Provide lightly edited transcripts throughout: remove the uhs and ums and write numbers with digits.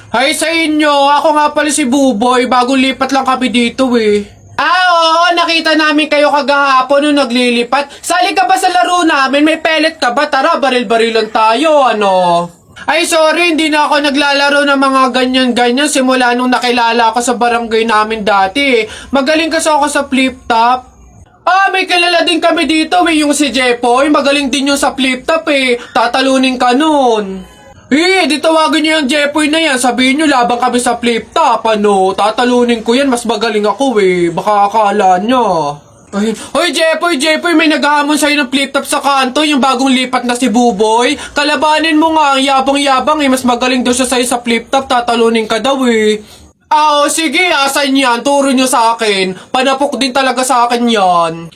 Hi sa inyo, ako nga pala si Buboy, bagong lipat lang kami dito eh. Oo, nakita namin kayo kagahapon nung naglilipat. Sali ka ba sa laro namin? May pellet ka ba? Tara, baril-barilan tayo, ano? Ay, sorry, hindi na ako naglalaro ng mga ganyan-ganyan simula nung nakilala ako sa barangay namin dati. Magaling kasi ako sa flip-top. May kilala din kami dito, yung si Jepoy. Magaling din yung sa flip-top eh. Tatalunin ka nun. Di tawagin niyo yung Jepoy na yan. Sabihin niyo, labang kami sa flip-top, ano. Tatalunin ko yan, mas magaling ako eh. Baka akala niya. Hoy, Jepoy, may naghahamon sa'yo ng flip-top sa kanto, yung bagong lipat na si Buboy. Kalabanin mo nga, ang yabang-yabang eh. Mas magaling daw siya sa'yo sa flip-top, tatalunin ka daw eh. Sige, asan yan? Turo nyo sa akin. Panapok din talaga sa akin yan.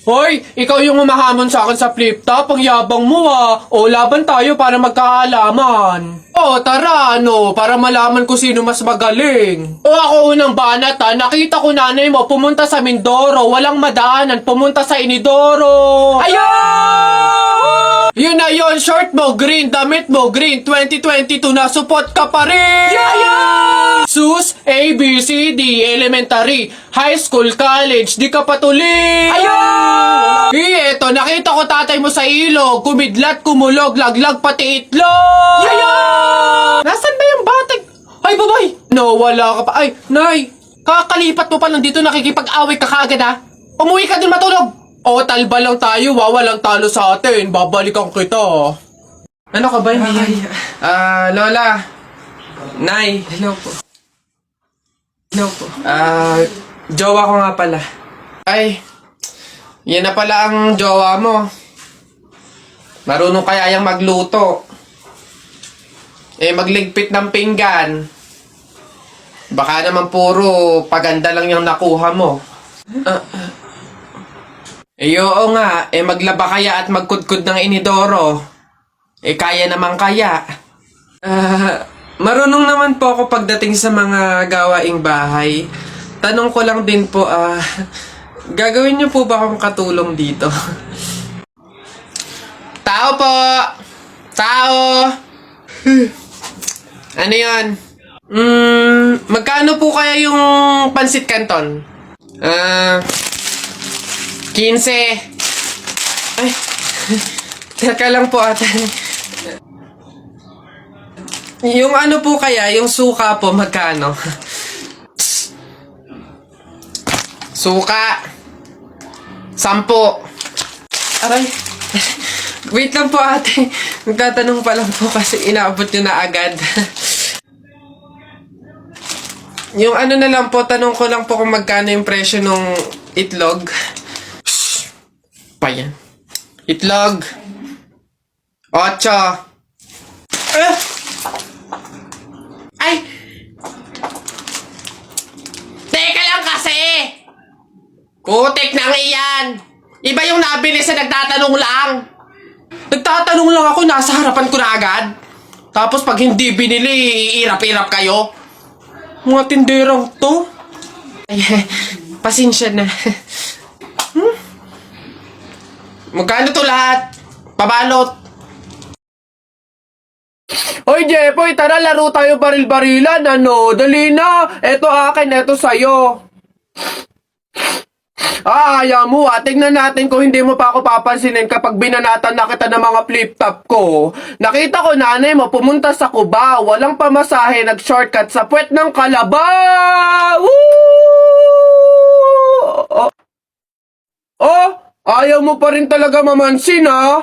Hoy, ikaw yung umahamon sa akin sa flip-top. Ang yabang mo ah. Laban tayo para magkaalaman. Tara, para malaman ko sino mas magaling. Ako unang banat ha. Nakita ko nanay mo pumunta sa Mindoro. Walang madaanan. Pumunta sa Inidoro. Ayun! Yun na yun. Short mo, green. Damit mo, green. 2022 na. Support ka pa rin. Yeah! Sus, A, B, C, D, elementary, high school, college, di ka patuloy. Ayun! Eto, nakita ko tatay mo sa ilog, kumidlat, kumulog, laglag, pati itlog. Ayun! Nasaan ba yung batag? Ay, babay! No, wala ka pa. Ay, nay, kakalipat mo pa lang dito, nakikipag-away ka kaagad ha. Umuwi ka din matulog. Talba lang tayo, walang talo sa atin. Babalikan kita. Ano ka ba? Lola. Nay. Hello po. Jowa ko nga pala. Ay, yan na pala ang jowa mo. Marunong kaya yung magluto. Magligpit ng pinggan. Baka naman puro paganda lang yung nakuha mo. Oo nga, maglaba kaya at magkudkud ng inidoro. Kaya naman kaya. Marunong naman po ako pagdating sa mga gawaing bahay. Tanong ko lang din po, gagawin niyo po ba akong katulong dito? Tao po! Tao! Ano yan? Magkano po kaya yung pansit canton? 15. Ay, teka lang po ate. Yung ano po kaya, yung suka po, magkano? Suka. 10. Aray. Wait lang po ate. Magtatanong pa lang po kasi inaabot nyo na agad. Yung ano na lang po, tanong ko lang po kung magkano yung presyo ng itlog. Shhh. Pa yan. Itlog. 8. Ay! Teka lang kasi! Kutik nang iyan! Iba yung nabili sa nagtatanong lang! Nagtatanong lang ako, nasa harapan ko na agad. Tapos pag hindi binili, iirap-irap kayo. Mga tinderang to. Ay, pasensya na. Magkano to lahat? Pabalot. Hoy, Jepoy, tara laro tayo baril-barilan, ano? Dali na! Eto akin, eto sa'yo. Ayaw mo tignan natin kung hindi mo pa ako papansinin kapag binanatan na kita ng mga flip-top ko. Nakita ko nanay mo pumunta sa Cubao, walang pamasahe, nag-shortcut sa puwet ng Kalabaw! Ayaw mo pa rin talaga mamansin ha?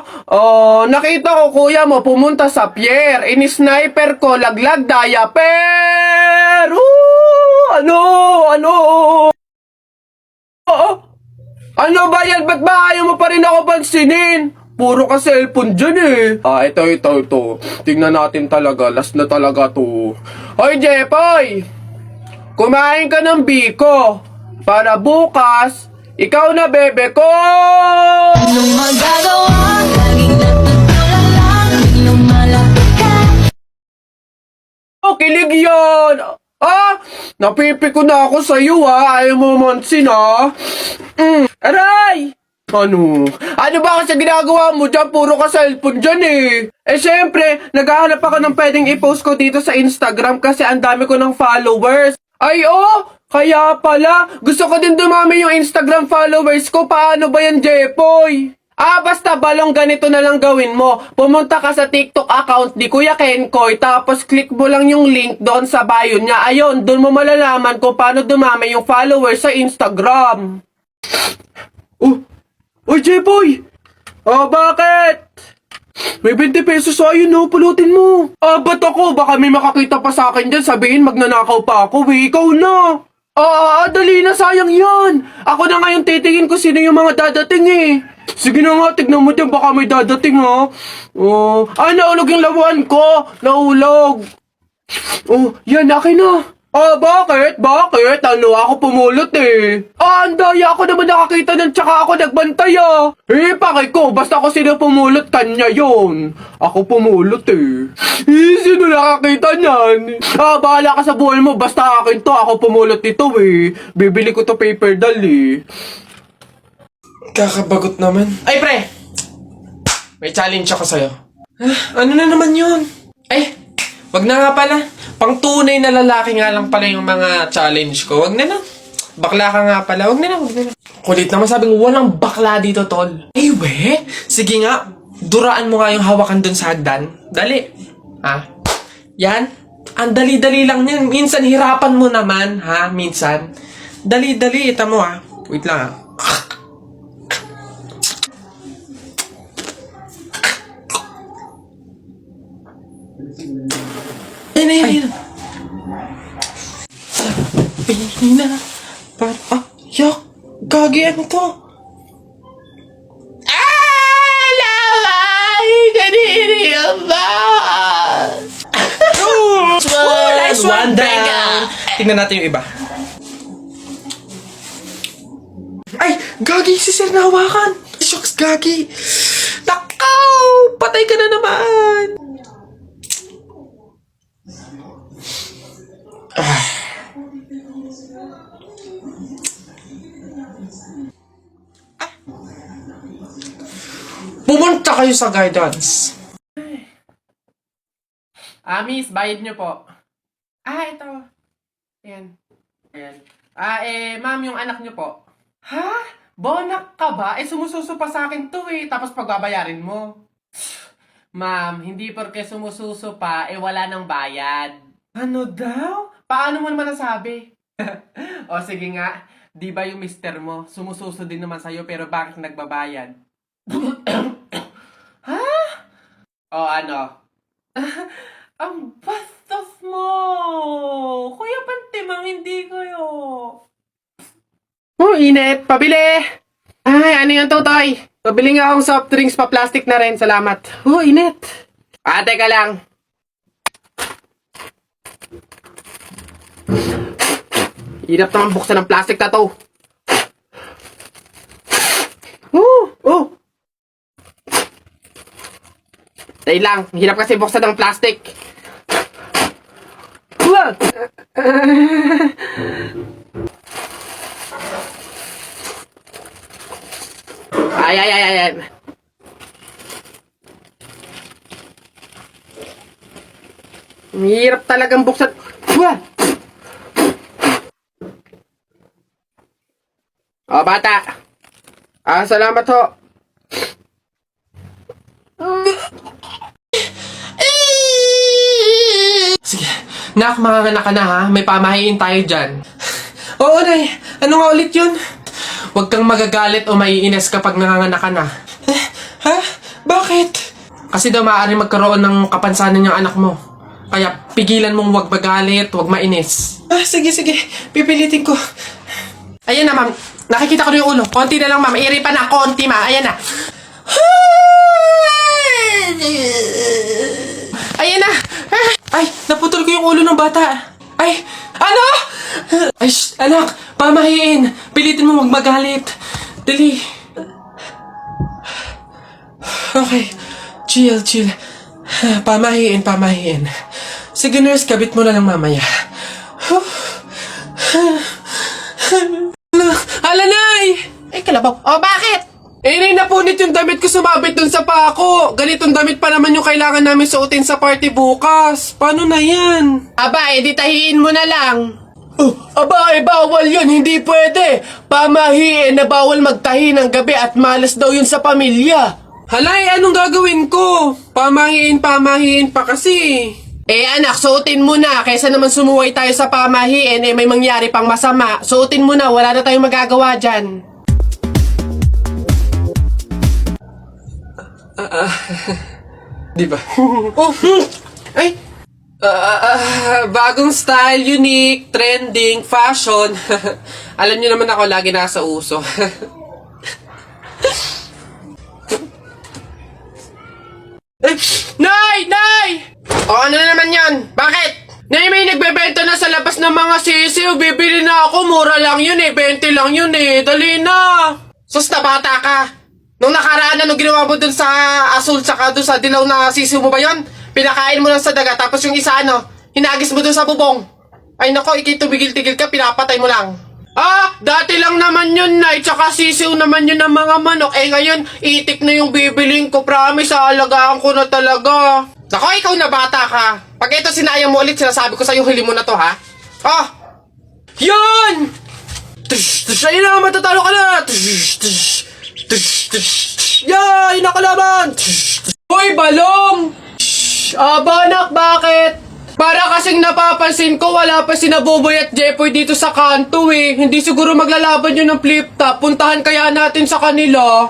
Nakita ko kuya mo pumunta sa pier, ini-sniper ko, laglag diaper! Ano ba yan? Ba't ba ayaw mo pa rin ako pansinin? Puro ka cellphone dyan eh. Ito. Tingnan natin talaga. Last na talaga to. Hoy, Jepoy! Kumain ka ng biko. Para bukas, ikaw na bebe ko! Anong magagawa? Laging natutulala lang, biglang malapit ka. Kilig yan! Napipiko na ako sa'yo ha. Ayaw mo mansin ha. Aray! Ano? Ano ba kasi ginagawa mo dyan? Puro ka cellphone dyan eh. Eh syempre, naghahanap ako ng pwedeng i-post ko dito sa Instagram kasi ang dami ko ng followers. Ay oh! Kaya pala, gusto ko din dumami yung Instagram followers ko. Paano ba yan, Jepoy? Basta balong ganito na lang gawin mo. Pumunta ka sa TikTok account ni Kuya Kenkoy, tapos click mo lang yung link doon sa bio niya. Ayun, doon mo malalaman kung paano dumami yung followers sa Instagram. Uy, J-Boy! Bakit? May 20 pesos sa'yo, no? Pulutin mo. Ba't ako? Baka may makakita pa sa akin dyan. Sabihin, magnanakaw pa ako, eh. Ikaw na. Dali na, sayang yan. Ako na ngayon titingin ko sino yung mga dadating, eh. Sige na nga, tignan mo dyan. Baka may dadating, ha? Naulog yung lawan ko. Naulog. Yan, akin na. Bakit? Bakit? Ano, ako pumulot eh. Ang daya ako naman nakakita nun tsaka ako nagbantay pakay ko, basta ako sino pumulot, kanya yon. Ako pumulot eh. Sino nakakita niyan? Bahala ka sa buhay mo, basta akin to, ako pumulot nito eh. Bibili ko to paper doll eh. Kakabagot naman. Ay pre! May challenge ako sa'yo. Ano na naman yun? Wag na nga pala. Pang tunay na lalaki nga lang pala yung mga challenge ko. Wag na na. Bakla ka nga pala. Wag na na. Kulit naman, sabing walang bakla dito, tol. We? Sige nga. Duraan mo nga yung hawakan dun sa hagdan. Dali. Yan. Ang dali-dali lang yan. Minsan hirapan mo naman, ha? Minsan. Dali-dali. Ita mo, ha? Wait lang, ha? Ayun. Sabi na. Yak. Gagi, ano to? Nice one down. Tingnan natin yung iba. Ay, Gagi, si Sir nahawakan. Shucks, Gagi. Takaw! Patay ka na naman. Pumunta kayo sa guidance. Miss, bayad niyo po. Ito. Ayan. Ma'am, yung anak niyo po. Ha? Bonak ka ba? Sumususo pa sa akin to eh. Tapos pagbabayarin mo. Ma'am, hindi porke sumususo pa, wala nang bayad. Ano daw? Paano mo naman nasabi? Sige nga. Di ba yung mister mo, sumususo din naman sa'yo pero bakit nagbabayad? Ha? Ano? Ang bastos mo! Kuya Pantimang, hindi kayo. Init! Pabili! Ano yung tutoy? Pabili nga akong soft drinks pa plastic na rin. Salamat. Init! Teka lang. Hirap naman buksan ng plastic na to. Dahil lang, hirap kasi buksan ng plastic. Ay. Hirap talagang buksan. Bata. Salamat ho. Sige, nak, manganganak ka na, ha? May pamahiin tayo dyan. Oo, Nay. Ano nga ulit yun? Huwag kang magagalit o maiinis kapag nanganganak ka na. Ha? Bakit? Kasi daw maaari magkaroon ng kapansanan yung anak mo. Kaya pigilan mong huwag magalit, huwag mainis. Sige. Pipilitin ko. Ayan na, ma'am. Nakikita ko na yung ulo. Konti na lang, ma'am. Iri pa na. Konti, ma. Ayan na. Ayan na. Ay, naputol ko yung ulo ng bata. Ay, ano? Ay, anak. Pamahiin. Pilitin mo huwag magalit. Dali. Okay. Chill. Pamahiin. Sige, nurse. Kabit mo na lang mamaya. Alanay! Kalabaw. Bakit? Eh, napunit yung damit ko sumabit dun sa pako. Ganitong damit pa naman yung kailangan namin suotin sa party bukas. Paano na yan? Aba, edi tahiin mo na lang. Aba, bawal yun. Hindi pwede. Pamahiin na bawal magtahi ng gabi at malas daw yun sa pamilya. Halay, anong gagawin ko? Pamahiin pa kasi. Eh anak, suotin mo na. Kaysa naman sumuway tayo sa pamahiin, eh may mangyari pang masama. Suotin mo na, wala na tayong magagawa dyan. Di ba? Oh, ay! Bagong style, unique, trending, fashion. Alam niyo naman ako, lagi nasa uso. Eh, Nay! O ano na naman yan? Bakit? Nay, may nagbebenta na sa labas ng mga sisiw. Bibili na ako. Mura lang yun eh. 20 lang yun eh. Dali na. Sus na bata ka. Nung nakaraan na, nung ginawa mo dun sa asul tsaka dun sa dilaw na sisiw mo ba yun? Pinakain mo lang sa daga. Tapos yung isa hinagis mo dun sa bubong. Ay nako, tumigil-tigil ka. Pinapatay mo lang. Ah, dati lang naman yun, Nay. Tsaka sisiw naman yun ng mga manok. Eh ngayon, itik na yung bibiling ko. Promise, aalagaan ko na talaga. Nako, ikaw na bata ka. Pag ito sinayang mo ulit, sinasabi ko sa'yo, huli mo na to, ha? Oh! Yun! Ayun na, matatalo ka na! Yay! Nakalaban! Hoy, balong! Aba, anak, bakit? Para kasing napapansin ko, wala pa si Buboy at Jepoy dito sa kanto eh. Hindi siguro maglalaban yun ng flip-top. Puntahan kaya natin sa kanila.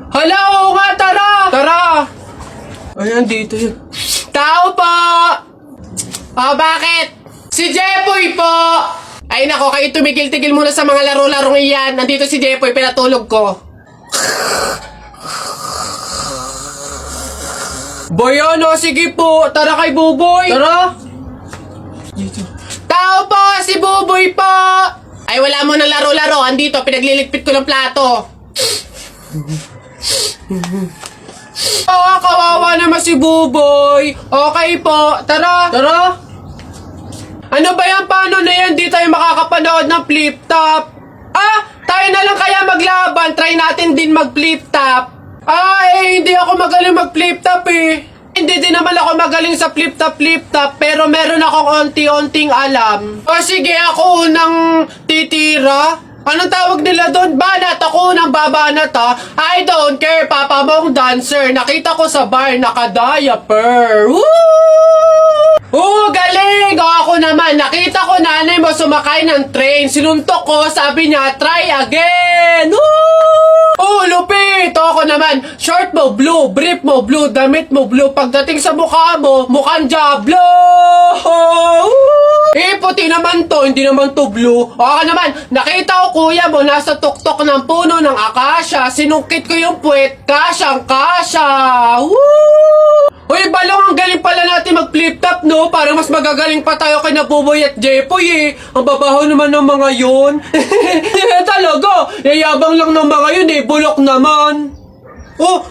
Hala, oo nga, tara! Tara! Ayan, dito yun. Tao po! Bakit? Si Jepoy po! Ay nako, kayo tumigil-tigil muna sa mga laro-larong iyan. Nandito si Jepoy, pinatulog ko. Boyano, sige po. Tara kay Buboy. Tara. Tao po, si Buboy po. Ay, wala mo ng laro-laro. Andito, pinagliligpit ko ng plato. Oo, kawawa naman si Buboy. Okay po, tara. Tara. Ano ba yan? Paano na yan? Di tayo makakapanood ng flip-top. Ah, tayo na lang kaya maglaban. Try natin din mag-flip-top. Hindi ako magaling mag-flip-top eh. Hindi din naman ako magaling sa flip-top, pero meron akong onti-onting alam. O sige, ako unang titira. Anong tawag nila doon? Banat! Ako unang babanat ha. I don't care, papa mong dancer. Nakita ko sa bar, naka-diaper. Woo! Galing! O ako naman, nakita ko nanay mo sumakay ng train. Sinuntok ko, sabi niya, try again! Woo! Oh, lupit! Ako naman, short mo blue, brief mo blue, damit mo blue. Pagdating sa mukha mo, mukhang Diablo! Eh, puti naman to, hindi naman to blue. Ako naman, nakita ko kuya mo nasa tuktok ng puno ng akasya. Sinungkit ko yung puwet, kasyang-kasya! Woo! Uy, balong, ang galing pala natin mag-flip-top, no? Parang mas magagaling pa tayo kay Buboy at Jepoy, eh. Ang babaho naman ng mga yun. Talaga, yayabang lang ng mga yun, eh. Bulok naman. Oh,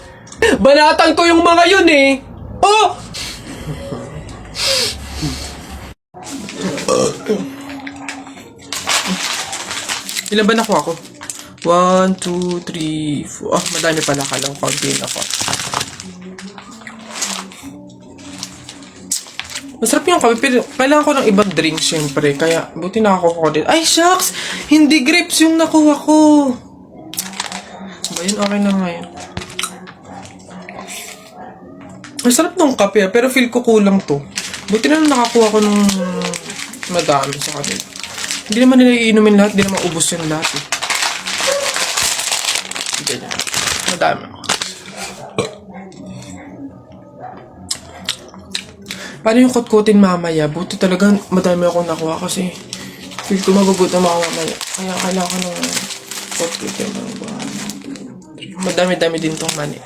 banatan ko yung mga yun, eh. Oh! Ilan ba nakuha ko? 1, 2, 3, 4. Ah, madami pala ka lang. Konti na ako. Masarap yung kape, pero kailangan ko ng ibang drink syempre. Kaya, buti nakakuha ko din. Ay, shucks! Hindi grapes yung nakuha ko. Ba yun? Okay na nga yun. Masarap nung kape, pero feel ko kulang to. Buti na nakakuha ko ng madami sa kanila. Hindi naman nila iinumin lahat, hindi naman ubos yung lahat eh. Ganyan. Madami ako. Paano yung kutkutin mamaya? Buti talaga madami akong nakuha kasi feel ko magugutom ako mamaya. Kaya kailangan ko ng kutkutin. Madami-dami din tong mani.